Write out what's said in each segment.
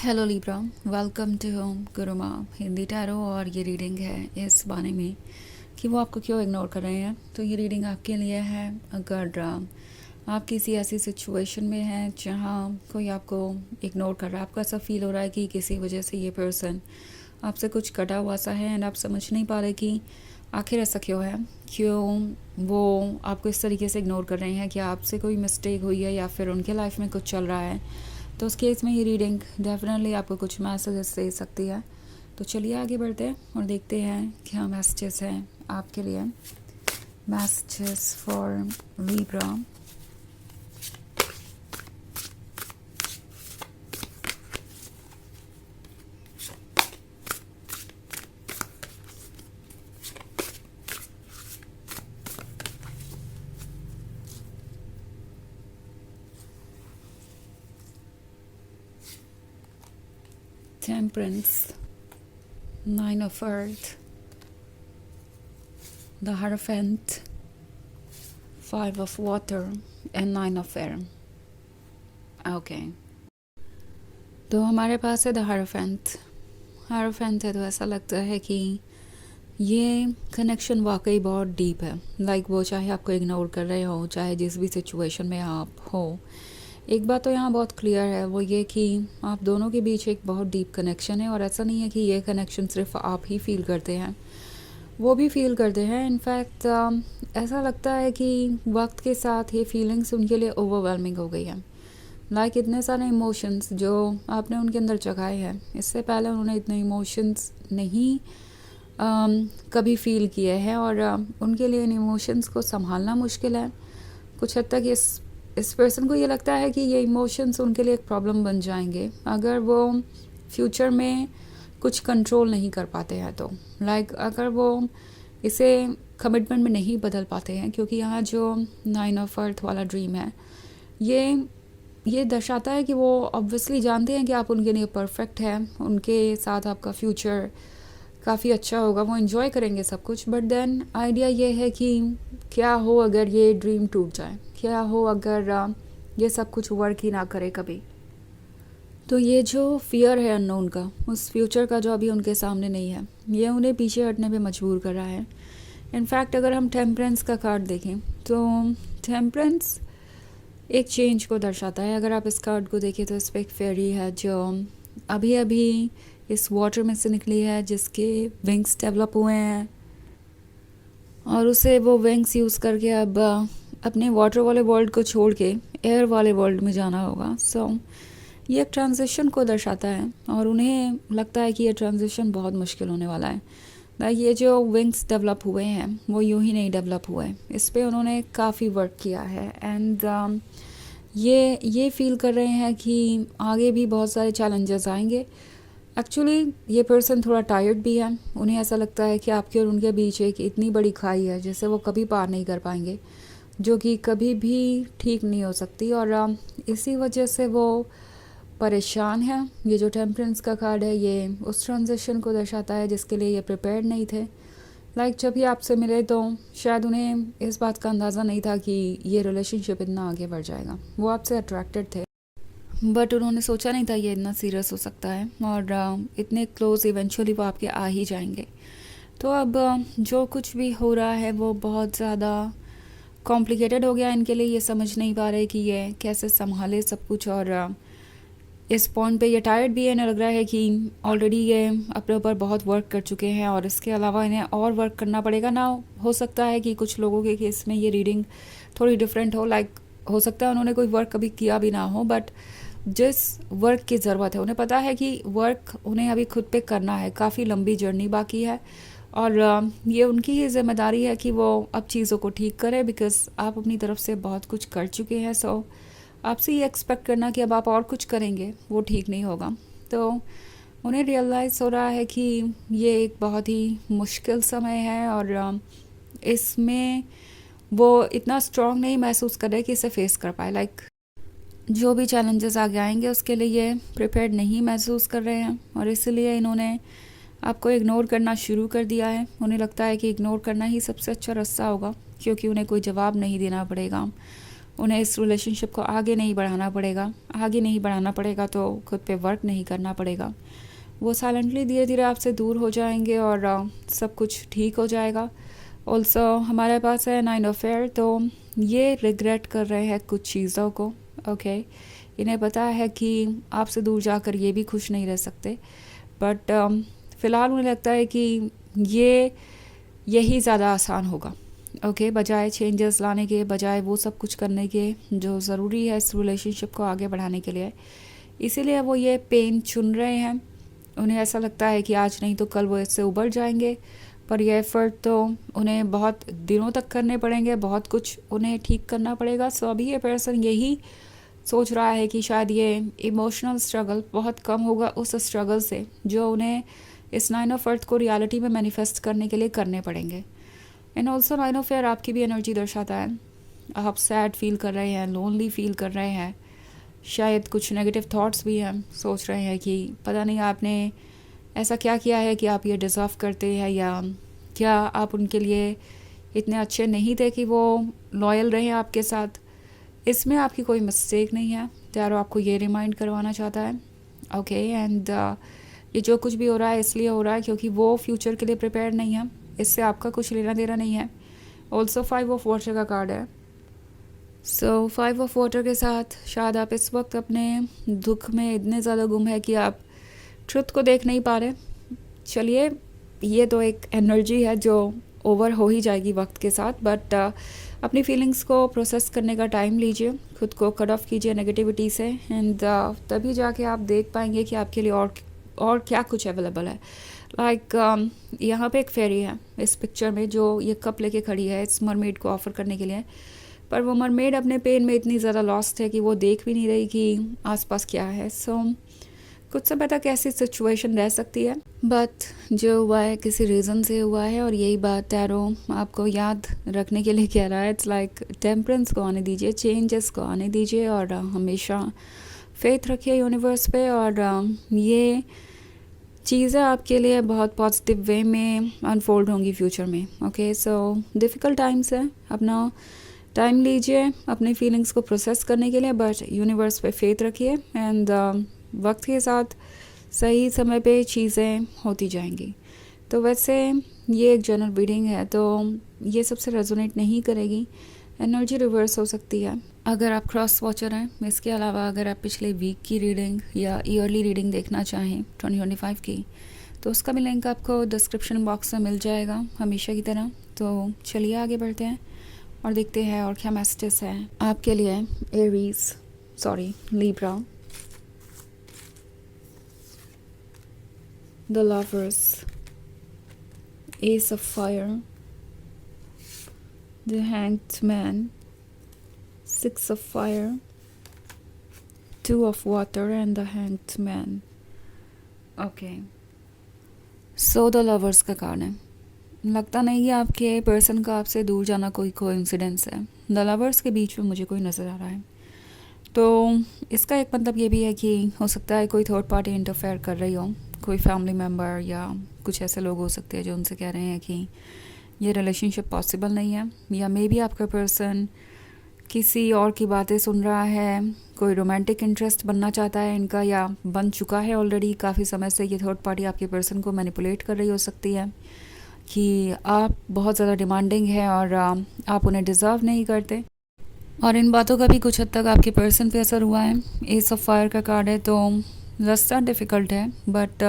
Hello Libra, welcome to Guruma Hindi tarot. और ये reading है इस बारे में कि वो आपको क्यों इग्नोर कर रहे हैं। तो ये रीडिंग आपके लिए है अगर आप किसी ऐसी सिचुएशन में हैं जहाँ कोई आपको इग्नोर कर रहा है, आपको ऐसा फील हो रहा है कि किसी वजह से ये पर्सन आपसे कुछ कटा हुआ सा है एंड आप समझ नहीं पा रहे कि आखिर ऐसा क्यों है, क्यों वो आपको इस तरीके से इग्नोर कर रहे हैं। कि आपसे कोई मिस्टेक हुई है या फिर उनके लाइफ में कुछ चल रहा है। तो उस केस में ये रीडिंग डेफिनेटली आपको कुछ मैसेजेस दे सकती है। तो चलिए आगे बढ़ते हैं और देखते हैं क्या मैसेजेस हैं आपके लिए। Messages for Libra. Temperance, Nine of Earth, the Hierophant, Five of Water and Nine of Air. Okay, तो हमारे पास है द हायरोफेंट। हायरोफेंट है तो ऐसा लगता है कि ये कनेक्शन वाकई बहुत डीप है। लाइक वो चाहे आपको इग्नोर कर रहे हो, चाहे जिस भी सिचुएशन में आप हो, एक बात तो यहाँ बहुत क्लियर है, वो ये कि आप दोनों के बीच एक बहुत डीप कनेक्शन है। और ऐसा नहीं है कि ये कनेक्शन सिर्फ आप ही फील करते हैं, वो भी फील करते हैं। इनफैक्ट ऐसा लगता है कि वक्त के साथ ये फीलिंग्स उनके लिए ओवरवेलमिंग हो गई है। लाइक इतने सारे इमोशंस जो आपने उनके अंदर जगाए हैं, इससे पहले उन्होंने इतने इमोशंस नहीं कभी फील किए हैं। और उनके लिए इन इमोशंस को संभालना मुश्किल है। कुछ हद तक इस पर्सन को ये लगता है कि ये इमोशंस उनके लिए एक प्रॉब्लम बन जाएंगे अगर वो फ्यूचर में कुछ कंट्रोल नहीं कर पाते हैं। तो लाइक अगर वो इसे कमिटमेंट में नहीं बदल पाते हैं, क्योंकि यहाँ जो नाइन ऑफ अर्थ वाला ड्रीम है, ये दर्शाता है कि वो ऑब्वियसली जानते हैं कि आप उनके लिए परफेक्ट है, उनके साथ आपका फ्यूचर काफ़ी अच्छा होगा, वो इन्जॉय करेंगे सब कुछ। बट देन आइडिया ये है कि क्या हो अगर ये ड्रीम टूट जाए, क्या हो अगर ये सब कुछ वर्क ही ना करे कभी। तो ये जो फियर है अननोन का, उस फ्यूचर का जो अभी उनके सामने नहीं है, ये उन्हें पीछे हटने पे मजबूर कर रहा है। इनफैक्ट अगर हम टेम्परेंस का कार्ड देखें तो टेम्परेंस एक चेंज को दर्शाता है। अगर आप इस कार्ड को देखें तो इस पर एक फेरी है जो अभी अभी इस वाटर में से निकली है, जिसके विंग्स डेवलप हुए हैं और उसे वो विंग्स यूज़ करके अब अपने वाटर वाले वर्ल्ड को छोड़ के एयर वाले वर्ल्ड में जाना होगा। सो ये एक ट्रांजिशन को दर्शाता है और उन्हें लगता है कि ये ट्रांजिशन बहुत मुश्किल होने वाला है। ये जो विंग्स डेवलप हुए हैं वो यूं ही नहीं डेवलप हुए, इस पर उन्होंने काफ़ी वर्क किया है। एंड ये फील कर रहे हैं कि आगे भी बहुत सारे चैलेंजेस आएंगे। एक्चुअली ये पर्सन थोड़ा टायर्ड भी है। उन्हें ऐसा लगता है कि आपके और उनके बीच एक इतनी बड़ी खाई है जिसे वो कभी पार नहीं कर पाएंगे, जो कि कभी भी ठीक नहीं हो सकती। और इसी वजह से वो परेशान है। ये जो टेम्परेंस का कार्ड है, ये उस ट्रांजिशन को दर्शाता है जिसके लिए ये प्रिपेयर्ड नहीं थे। लाइक जब ये आपसे मिले तो शायद उन्हें इस बात का अंदाज़ा नहीं था कि ये रिलेशनशिप इतना आगे बढ़ जाएगा। वो आपसे अट्रैक्टेड थे, बट उन्होंने सोचा नहीं था ये इतना सीरियस हो सकता है और इतने क्लोज इवेंचुअली वो आपके आ ही जाएंगे। तो अब जो कुछ भी हो रहा है वो बहुत ज़्यादा कॉम्प्लिकेटेड हो गया इनके लिए। ये समझ नहीं पा रहे कि ये कैसे संभाले सब कुछ। और इस पॉइंट पे ये टायर्ड भी है। इन्हें लग रहा है कि ऑलरेडी ये अपने ऊपर बहुत वर्क कर चुके हैं और इसके अलावा इन्हें और वर्क करना पड़ेगा ना। हो सकता है कि कुछ लोगों के केस में ये रीडिंग थोड़ी डिफरेंट हो। लाइक हो सकता है उन्होंने कोई वर्क कभी किया भी ना हो, बट जिस वर्क की ज़रूरत है, उन्हें पता है कि वर्क उन्हें अभी खुद पे करना है। काफ़ी लंबी जर्नी बाकी है और ये उनकी ही जिम्मेदारी है कि वो अब चीज़ों को ठीक करें, बिकॉज आप अपनी तरफ से बहुत कुछ कर चुके हैं। सो आपसे ये एक्सपेक्ट करना कि अब आप और कुछ करेंगे, वो ठीक नहीं होगा। तो उन्हें रियलाइज़ हो रहा है कि ये एक बहुत ही मुश्किल समय है और इसमें वो इतना स्ट्रॉन्ग नहीं महसूस कर रहे कि इसे फेस कर पाए। लाइक जो भी चैलेंजेस आगे आएंगे उसके लिए ये प्रिपेयर्ड नहीं महसूस कर रहे हैं और इसलिए इन्होंने आपको इग्नोर करना शुरू कर दिया है। उन्हें लगता है कि इग्नोर करना ही सबसे अच्छा रास्ता होगा, क्योंकि उन्हें कोई जवाब नहीं देना पड़ेगा। उन्हें इस रिलेशनशिप को आगे नहीं बढ़ाना पड़ेगा तो खुद पे वर्क नहीं करना पड़ेगा। वो साइलेंटली धीरे धीरे आपसे दूर हो जाएंगे और सब कुछ ठीक हो जाएगा। ऑल्सो हमारे पास है 9 ऑफ एयर, तो ये रिग्रेट कर रहे हैं कुछ चीज़ों को। ओके, इन्हें पता है कि आपसे दूर जाकर ये भी खुश नहीं रह सकते, बट फ़िलहाल उन्हें लगता है कि यही ज़्यादा आसान होगा। ओके, बजाय चेंजेस लाने के, बजाय वो सब कुछ करने के जो ज़रूरी है इस रिलेशनशिप को आगे बढ़ाने के लिए, इसीलिए वो ये पेन चुन रहे हैं। उन्हें ऐसा लगता है कि आज नहीं तो कल वो इससे उबर जाएंगे, पर यह एफ़र्ट तो उन्हें बहुत दिनों तक करने पड़ेंगे, बहुत कुछ उन्हें ठीक करना पड़ेगा। सो अभी ये पर्सन यही सोच रहा है कि शायद ये इमोशनल स्ट्रगल बहुत कम होगा उस स्ट्रगल से जो उन्हें इस 9 ऑफ अर्थ को रियलिटी में मैनिफेस्ट करने के लिए करने पड़ेंगे। एंड ऑल्सो 9 ऑफ एयर आपकी भी एनर्जी दर्शाता है। आप सैड फील कर रहे हैं, लोनली फील कर रहे हैं, शायद कुछ नेगेटिव थॉट्स भी हैं, सोच रहे हैं कि पता नहीं आपने ऐसा क्या किया है कि आप ये डिज़र्व करते हैं, या क्या आप उनके लिए इतने अच्छे नहीं थे कि वो लॉयल रहे आपके साथ। इसमें आपकी कोई मिस्टेक नहीं है, टैरो आपको ये रिमाइंड करवाना चाहता है। ओके, एंड ये जो कुछ भी हो रहा है इसलिए हो रहा है क्योंकि वो फ्यूचर के लिए प्रिपेयर नहीं है, इससे आपका कुछ लेना देना नहीं है। ऑल्सो 5 ऑफ वाटर का कार्ड है। सो 5 ऑफ वाटर के साथ शायद आप इस वक्त अपने दुख में इतने ज़्यादा गुम है कि आप ट्रुथ को देख नहीं पा रहे। चलिए, ये तो एक एनर्जी है जो ओवर हो ही जाएगी वक्त के साथ, बट अपनी फीलिंग्स को प्रोसेस करने का टाइम लीजिए, खुद को कट ऑफ कीजिए नेगेटिविटी से, एंड तभी जाके आप देख पाएंगे कि आपके लिए और क्या कुछ अवेलेबल है। लाइक यहाँ पे एक फेरी है इस पिक्चर में जो ये कप लेके खड़ी है इस मरमेड को ऑफ़र करने के लिए, पर वो मरमेड अपने पेन में इतनी ज़्यादा लॉस्ट है कि वो देख भी नहीं रही कि आसपास क्या है। सो कुछ समय तक ऐसी सिचुएशन रह सकती है, बट जो हुआ है किसी रीज़न से हुआ है, और यही बात टैरो आपको याद रखने के लिए कह रहा है। इट्स लाइक टेम्परेंस को आने दीजिए, चेंजेस को आने दीजिए, और हमेशा फेथ रखिए यूनिवर्स पे, और ये चीज़ें आपके लिए बहुत पॉजिटिव वे में अनफोल्ड होंगी फ्यूचर में। ओके, सो डिफ़िकल्ट टाइम्स है, अपना टाइम लीजिए अपनी फीलिंग्स को प्रोसेस करने के लिए, बट यूनिवर्स पे फेथ रखिए, एंड वक्त के साथ सही समय पे चीज़ें होती जाएंगी। तो वैसे ये एक जनरल रीडिंग है, तो ये सबसे रेजोनेट नहीं करेगी, एनर्जी रिवर्स हो सकती है अगर आप क्रॉस वॉचर हैं। इसके अलावा अगर आप पिछले वीक की रीडिंग या ईयरली रीडिंग देखना चाहें 2025 की, तो उसका भी लिंक आपको डिस्क्रिप्शन बॉक्स में मिल जाएगा हमेशा की तरह। तो चलिए आगे बढ़ते हैं और देखते हैं और क्या मैसेजेस है आपके लिए। Libra, the Lovers, Ace of Fire, the Hanged Man, 6 of Fire, 2 of Water and the Hanged Man. Okay, so the Lovers का कार्ड है। लगता नहीं कि आपके पर्सन का आपसे दूर जाना कोई कोइंसिडेंस है। द लवर्स के बीच में मुझे कोई नज़र आ रहा है, तो इसका एक मतलब ये भी है कि हो सकता है कोई थर्ड पार्टी इंटरफेयर कर रही हो, कोई फैमिली मेम्बर या कुछ ऐसे लोग हो सकते हैं जो उनसे कह रहे हैं कि ये रिलेशनशिप पॉसिबल नहीं है, या मे बी आपका पर्सन किसी और की बातें सुन रहा है, कोई रोमांटिक इंटरेस्ट बनना चाहता है इनका, या बन चुका है ऑलरेडी काफ़ी समय से। ये थर्ड पार्टी आपके पर्सन को मैनिपुलेट कर रही हो सकती है कि आप बहुत ज़्यादा डिमांडिंग है और आप उन्हें डिज़र्व नहीं करते, और इन बातों का भी कुछ हद तक आपके पर्सन पे असर हुआ है। एस ऑफ फायर का कार्ड है, तो रास्ता डिफ़िकल्ट है, बट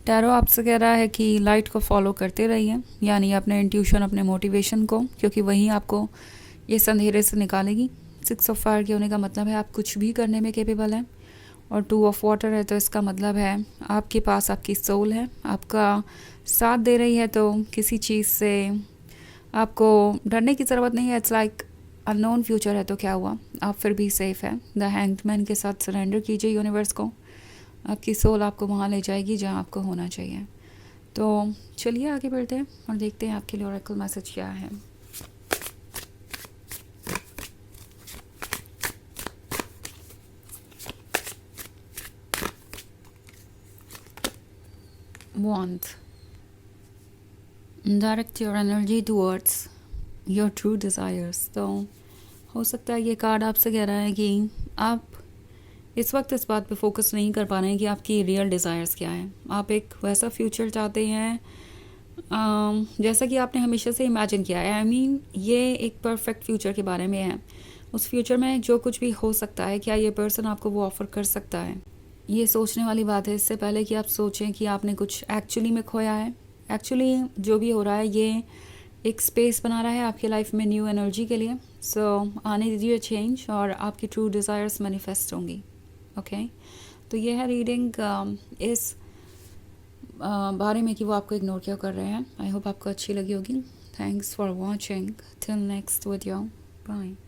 टैरो आपसे कह रहा है कि लाइट को फॉलो करते रहिए, यानी अपने इंट्यूशन, अपने मोटिवेशन को, क्योंकि वही आपको ये अंधेरे से निकालेगी। 6 ऑफ फायर के होने का मतलब है आप कुछ भी करने में केपेबल हैं, और 2 ऑफ वाटर है, तो इसका मतलब है आपके पास आपकी सोल है, आपका साथ दे रही है, तो किसी चीज़ से आपको डरने की ज़रूरत नहीं है। इट्स लाइक अननोन फ्यूचर है, तो क्या हुआ, आप फिर भी सेफ़ है। द हैंग्ड मैन के साथ सरेंडर कीजिए यूनिवर्स को, आपकी सोल आपको वहाँ ले जाएगी जहाँ आपको होना चाहिए। तो चलिए आगे बढ़ते हैं और देखते हैं आपके लिए ओरेकल मैसेज क्या है। Want, direct your energy towards your true desires। तो हो सकता है ये कार्ड आपसे कह रहा है कि आप इस वक्त इस बात पे फोकस नहीं कर पा रहे हैं कि आपकी रियल डिज़ायर्स क्या है। आप एक वैसा फ्यूचर चाहते हैं जैसा कि आपने हमेशा से इमेजिन किया है। आई मीन ये एक परफेक्ट फ्यूचर के बारे में है। उस फ्यूचर में जो कुछ भी हो सकता है, क्या ये पर्सन आपको वो ऑफ़र कर सकता है? ये सोचने वाली बात है, इससे पहले कि आप सोचें कि आपने कुछ एक्चुअली में खोया है। एक्चुअली जो भी हो रहा है ये एक स्पेस बना रहा है आपकी लाइफ में न्यू एनर्जी के लिए। सो आने दीजिए चेंज और आपकी ट्रू डिज़ायर्स मैनिफेस्ट होंगी। ओके तो ये है रीडिंग इस बारे में कि वो आपको इग्नोर क्यों कर रहे हैं। आई होप आपको अच्छी लगी होगी। Thanks for watching. Till next video. Bye.